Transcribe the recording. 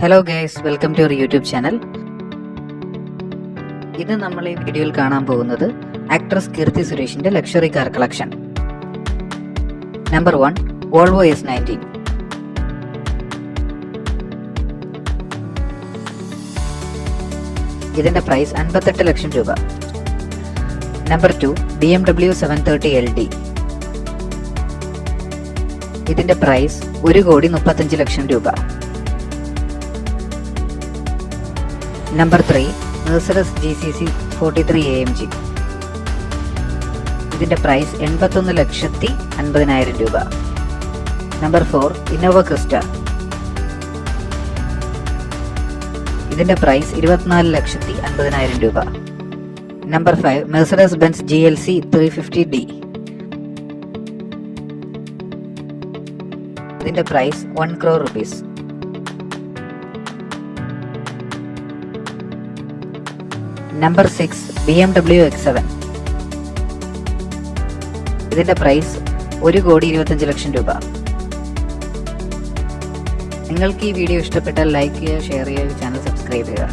Hello guys, welcome to our YouTube channel. ഇത് നമ്മൾ ഈ വീഡിയോയിൽ കാണാൻ പോകുന്നത് ആക്ട്രസ് കീർത്തി സുരേഷിന്റെ luxury car collection. Number 1, Volvo S90. ഇതിന്റെ പ്രൈസ് 58 ലക്ഷം രൂപ. Number 2, BMW 730 LD. ഇതിന്റെ പ്രൈസ് 1,35 ലക്ഷം രൂപ. Number 3, Mercedes GCC 43 AMG. ഇതിന്റെ പ്രൈസ് 81,50,000 രൂപ. Number 4, Innova Crysta. ഇതിന്റെ പ്രൈസ് 24,50,000 രൂപ. Number 5, Mercedes Benz GLC 350D. ഇതിന്റെ price 1 crore rupees. Number 6, BMW X7. ഇതിന്റെ പ്രൈസ് 1,25,00,000 രൂപ. നിങ്ങൾക്ക് ഈ വീഡിയോ ഇഷ്ടപ്പെട്ടാൽ ലൈക്ക് ചെയ്യുക, ഷെയർ ചെയ്യുക, ചാനൽ സബ്സ്ക്രൈബ് ചെയ്യുക.